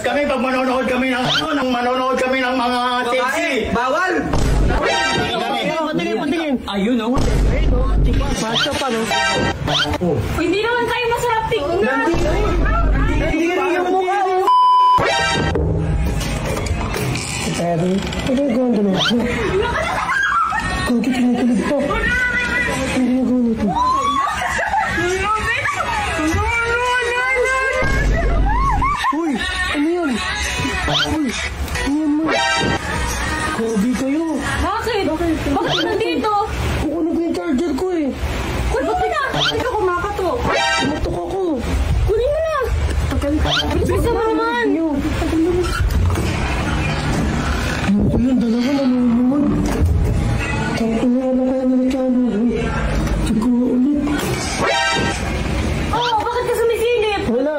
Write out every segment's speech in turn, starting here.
kami pag manonood kami ng mga sexy. Bawal! Patingin. Ayun o. Basta pa no? Hindi naman kayo masarap tingnan. Hindi ka yung mukha o. Pero, ano yung gawin doon? Kung kinikilig pa. Ano yung gawin ito? Uy! Ano yun? Uy! Ano yan mo? Kobe kayo! Bakit? Bakit nandito? Kukunin ko yung charger ko eh! Kunin mo na! Hindi ka kumakatok. Kumatok ako! Kunin mo na! Bilis mo naman! Ayun, dalawa nanonood. Tapos na ano kaya nalitsano. Siguro ulit. Oh, bakit ka sumisilip? Wala.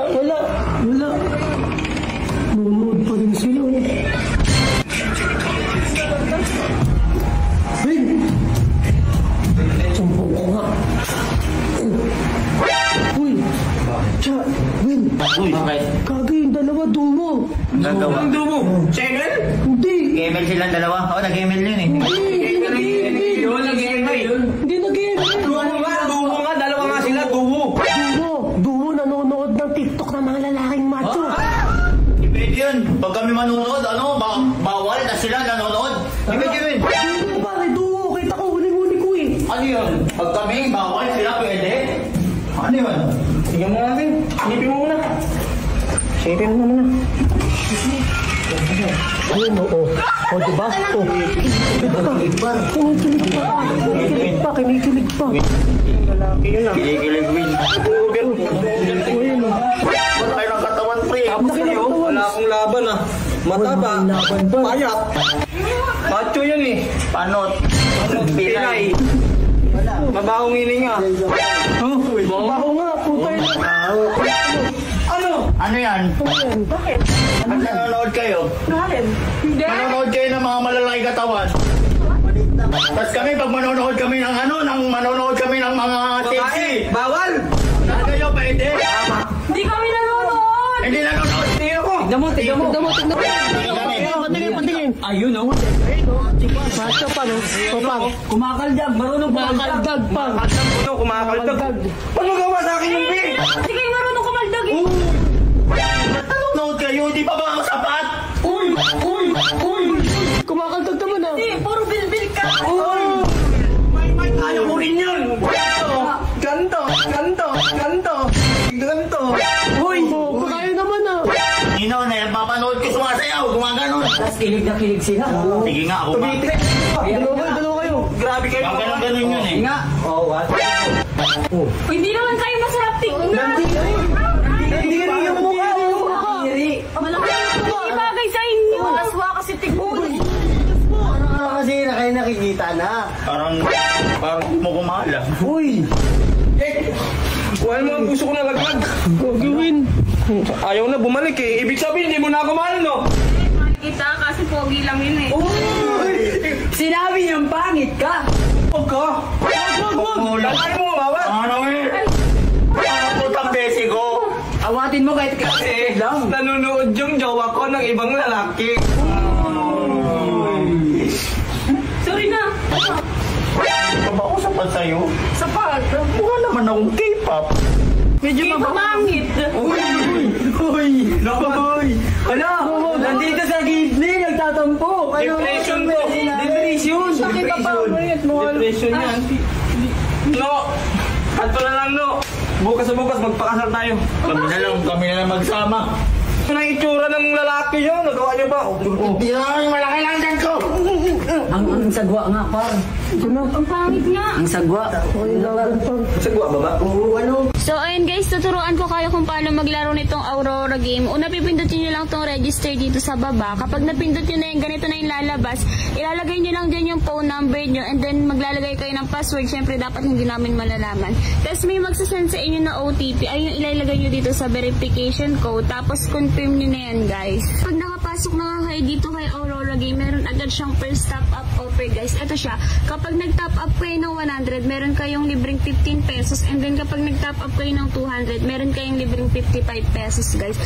Nanonood pa rin sila. Hey! Sumpong ko nga. Uy! Win! Uy, bakit? Kagay, yung dalawa, dumo. Ang dumo? Chegel? Hindi! Gemel silang dalawa. Oo, nag-gemel yun eh. Yun, nag-gemel yun. Hindi nag-gemel. Dumo nga. Dalawa nga sila, dumo. Dumo nanonood ng TikTok ng mga lalaking macho. Depende yun. Pag kami manonood, bawal na sila nanonood. Depende yun. Dumo pare, dumo. Kita ko, huli-huli ko eh. Ano yun? Pag kami, bawal sila, pwede. Ano yun? Tingnan mo natin. Silipin mo muna. Silipin mo muna. Ayun, oo. O, diba? O. Kinikilig pa. Lalaki yun lang. Kinikilig win. Wala kayo ng katawan, pre. Tapos kayo, wala akong laban ah. Mataba. Payat. Macho yun eh. Panot. Pilay. Mabahong hininga. Baho nga, puta yun. Ano? Ano yan? Bakit? Pag nanonood kayo? Hindi. Manonood kayo ng mga malalaki katawan. Tapos kami pag manonood kami ng mga sexy. Bawal! Kayo pwede? Hindi kami nanonood. Hindi nanonood. Tingnan ko. Tignan mo. Patingin. Ayun o. Basta pa no? O pang. Kumakaldag. Marunong Kumakaldag pang. Kumakaldag. Ano gawa sa akin yung big? Sige, marunong kumaldag eh. Nanonood kayo, di pa ba ang sapat? Uy! Kumakaldag naman ah. Hindi, puro bilbil ka. May kaya mo rin yun. Ganto. Uy! Kaya naman ah. Nino, napapanood ko sumasayaw, gumaganon. Tapos kilig na kilig sila. Sige nga, ako ba? Dalawa kayo. Grabe kayo. Ganun yun eh. Nga. Oo, what? Hindi naman kayo masarap tingnan. Hindi ka yung mukha. Malaki yung bagay sa inyo. Aswa kasi tignan. Kasi na kayo nakikita na. Parang mo kumala. Uy! Wala mo ang puso ko na laglag. Gawin. Ayaw na bumalik eh. Ibig sabihin, hindi mo na ako mahal, no? Kita kasi pogi lang yun eh. Sinabi niyang pangit ka. Huwag ka. Huwag. Lagay mo, bawa. Ano eh? Ano putang besi ko? Awatin mo kahit Kasi nanonood yung jowa ko ng ibang lalaki. Sorry na. Ano ba ako sapat sa'yo? Sapat? Mukha naman akong K-pop. Medyo mabangit. Uy! Ano? Nandito sa gidli, nagtatampo. Depression ko. Depression. Sakit pa pangit mo. Depression yan. No! Ato na lang, no! Bukas magpakasal tayo. Kami na lang magsama. Ano ang itsura ng lalaki yun? Nagawa niyo ba? Hindi na, malaki lang dyan ko. Ang sagwa nga, par. Ang pangit nga. Ang sagwa. Sagwa ba ba? Ano? So ayun guys, tuturuan ko kayo kung paano maglaro nitong Aurora game. Una, pipindutin nyo lang tong register dito sa baba. Kapag napindot nyo na yung ganito na yung lalabas, ilalagay nyo lang dyan yung phone number nyo and then maglalagay kayo ng password. Siyempre dapat hindi namin malalaman. Tapos may magsasend sa inyo na OTP. Ayun yung ilalagay nyo dito sa verification code. Tapos confirm nyo na yan guys. Pag nakapasa papasok na nga kayo dito kay Aurora Game, meron agad siyang first top up offer guys. Ito siya, kapag nag-top up kayo ng 100, meron kayong libreng 15 pesos, and then kapag nag-top up kayo ng 200, meron kayong libreng 55 pesos guys.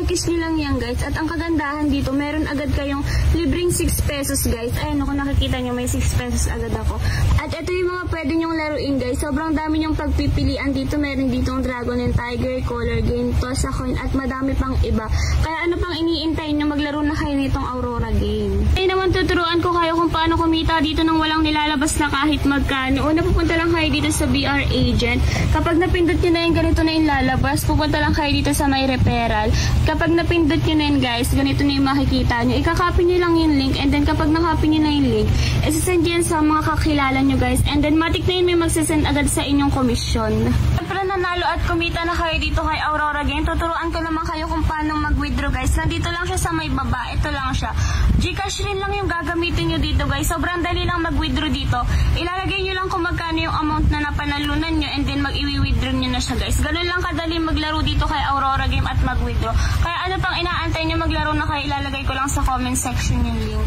X nyo lang yan guys. At ang kagandahan dito, meron agad kayong libreng 6 pesos guys. Ayan, kung nakikita nyo, may 6 pesos agad ako. At ito yung mga pwede nyong laruin guys. Sobrang dami nyong pagpipilian dito. Meron ditong Dragon and Tiger, Color Game, Toss a Coin, at madami pang iba. Kaya ano pang iniintay nyo, maglaro na kayo nitong Aurora Game. Ngayon naman tuturuan ko kayo kung paano kumita dito nang walang nilalabas na kahit magkano. Una, pupunta lang kayo dito sa BR Agent. Kapag napindot nyo na yung ganito na yung lalabas, pupunta lang kayo dito sa may referral. Kapag napindot nyo na yun guys, ganito na yung makikita nyo. Ikakopy nyo lang yung link, and then kapag nakopy nyo na yung link, isasend yan sa mga kakilala nyo guys, and then matik na yun may magsasend agad sa inyong komisyon. Siyempre nanalo at kumita na kayo dito kay Aurora Game. Tuturuan ko naman kayo kung paano mag-withdraw guys. Nandito lang siya sa may baba. Ito lang siya. Gcash rin lang yung gagamitin nyo dito guys. Sobrang dali lang mag-withdraw dito. Ilalagay nyo lang kung magkano yung amount na napanalunan nyo, and then mag-i-withdraw nyo na siya guys. Ganun lang kadali maglaro dito kay Aurora Game at mag-withdraw. Kaya ano pang inaantay nyo, maglaro na kayo. Ilalagay ko lang sa comment section yung link.